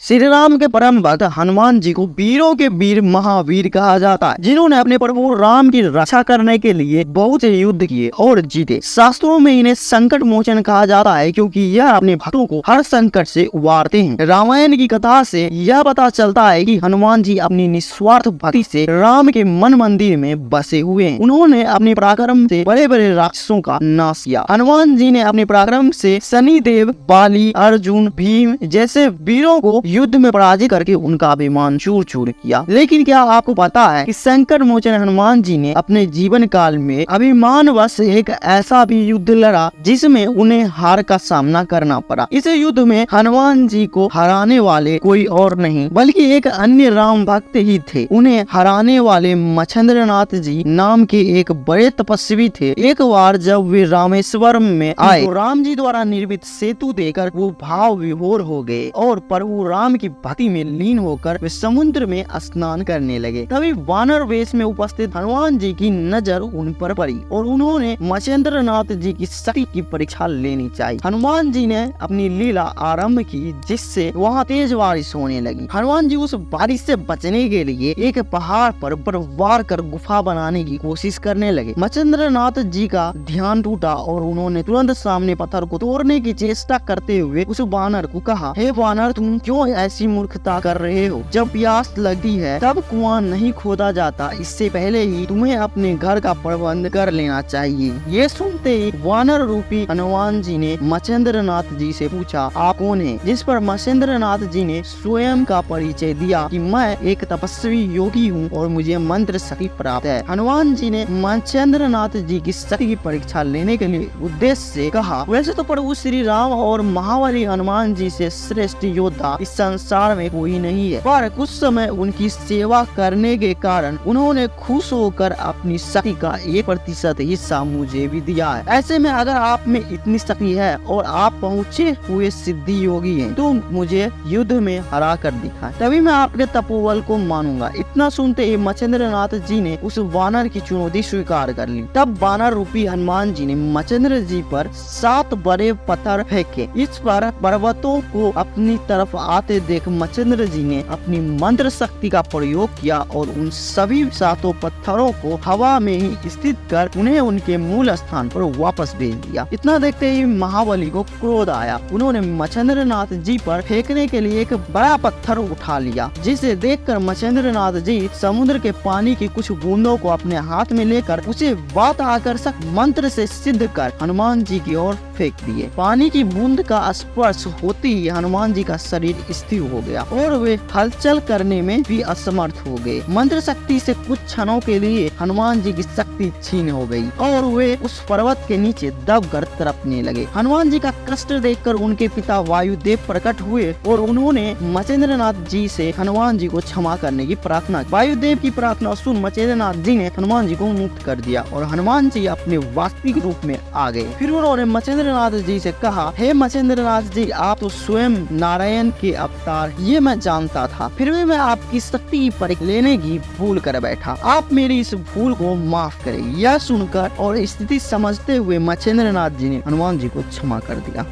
श्री राम के परम भक्त हनुमान जी को वीरों के वीर महावीर कहा जाता है, जिन्होंने अपने प्रभु राम की रक्षा करने के लिए बहुत से युद्ध किए और जीते। शास्त्रों में इन्हें संकट मोचन कहा जाता है, क्योंकि यह अपने भक्तों को हर संकट से उबारते हैं। रामायण की कथा से यह पता चलता है कि हनुमान जी अपनी निस्वार्थ भक्ति से राम के मन मंदिर में बसे हुए हैं। उन्होंने अपने पराक्रम से बड़े बड़े राक्षसों का नाश किया। हनुमान जी ने अपने पराक्रम से शनिदेव, बाली, अर्जुन, भीम जैसे वीरों को युद्ध में पराजित करके उनका अभिमान चूर चूर किया। लेकिन क्या आपको पता है कि संकट मोचन हनुमान जी ने अपने जीवन काल में अभिमानवश एक ऐसा भी युद्ध लड़ा जिसमें उन्हें हार का सामना करना पड़ा। इस युद्ध में हनुमान जी को हराने वाले कोई और नहीं बल्कि एक अन्य राम भक्त ही थे। उन्हें हराने वाले मच्छिंद्रनाथ जी नाम के एक बड़े तपस्वी थे। एक बार जब वे रामेश्वरम में आए तो राम जी द्वारा निर्मित सेतु देखकर वो भाव विभोर हो गए और प्रभु राम की भक्ति में लीन होकर वे समुद्र में स्नान करने लगे। तभी वानर वेश में उपस्थित हनुमान जी की नजर उन पर पड़ी और उन्होंने मच्छिंद्रनाथ जी की शक्ति की परीक्षा लेनी चाहिए। हनुमान जी ने अपनी लीला आरंभ की, जिससे वहाँ तेज बारिश होने लगी। हनुमान जी उस बारिश से बचने के लिए एक पहाड़ पर बर्फबार कर गुफा बनाने की कोशिश करने लगे। मच्छिंद्रनाथ जी का ध्यान टूटा और उन्होंने तुरंत सामने पत्थर को तोड़ने की चेष्टा करते हुए उस वानर को कहा, हे वानर, तुम क्यों ऐसी मूर्खता कर रहे हो? जब प्यास लगती है तब कुआं नहीं खोदा जाता, इससे पहले ही तुम्हें अपने घर का प्रबंध कर लेना चाहिए। ये सुनते ही वानर रूपी हनुमान जी ने मच्छिंद्रनाथ जी से पूछा, आप कौन है? जिस पर मच्छिंद्रनाथ जी ने स्वयं का परिचय दिया कि मैं एक तपस्वी योगी हूँ और मुझे मंत्र शक्ति प्राप्त है। हनुमान जी ने मच्छिंद्रनाथ जी की शक्ति की परीक्षा लेने के लिए उद्देश्य से कहा, वैसे तो प्रभु श्री राम और महाबली हनुमान जी से श्रेष्ठ योद्धा इस संसार में कोई नहीं है, पर कुछ समय उनकी सेवा करने के कारण उन्होंने खुश होकर अपनी शक्ति का 1% हिस्सा मुझे भी दिया है। ऐसे में अगर आप में इतनी शक्ति है और आप पहुँचे हुए सिद्धि योगी हैं, तो मुझे युद्ध में हरा कर दिखाएं, तभी मैं आपके तपोबल को मानूंगा। इतना सुनते ही मच्छिंद्रनाथ जी ने उस वानर की चुनौती स्वीकार कर ली। तब वानर रूपी हनुमान जी ने मच्छिंद्र जी पर 7 बड़े पत्थर फेंके। इस पर पर्वतों को अपनी तरफ आते देख मच्छिंद्र जी ने अपनी मंत्र शक्ति का प्रयोग किया और उन सभी 7 पत्थरों को हवा में ही स्थित कर उन्हें उनके मूल स्थान पर वापस भेज दिया। इतना देखते ही महाबली को क्रोध आया। उन्होंने मच्छिंद्रनाथ जी पर फेंकने के लिए एक बड़ा पत्थर उठा लिया, जिसे देखकर मच्छिंद्रनाथ जी समुद्र के पानी की कुछ बूंदों को अपने हाथ में लेकर उसे वात आकर्षक मंत्र से सिद्ध कर हनुमान जी की ओर फेंक दिए। पानी की बूंद का स्पर्श होते ही हनुमान जी का शरीर स्थिर हो गया और वे हलचल करने में भी असमर्थ हो गए। मंत्र शक्ति से कुछ क्षणों के लिए हनुमान जी की शक्ति छीन हो गई और वे उस पर्वत के नीचे दबकर तड़पने लगे। हनुमान जी का कष्ट देखकर उनके पिता वायुदेव प्रकट हुए और उन्होंने मच्छिंद्रनाथ जी से हनुमान जी को क्षमा करने की प्रार्थना की। वायुदेव की प्रार्थना सुन मच्छिंद्रनाथ जी ने हनुमान जी को मुक्त कर दिया और हनुमान जी अपने वास्तविक रूप में आ गए। फिर उन्होंने मच्छिंद्रनाथ जी से कहा, हे मच्छिंद्रनाथ जी, आप तो स्वयं नारायण के अवतार, ये मैं जानता था, फिर भी मैं आपकी शक्ति की परीक्षा लेने की भूल कर बैठा। आप मेरी इस भूल को माफ करें। यह सुनकर और स्थिति समझते हुए मच्छिंद्रनाथ जी ने हनुमान जी को क्षमा कर दिया।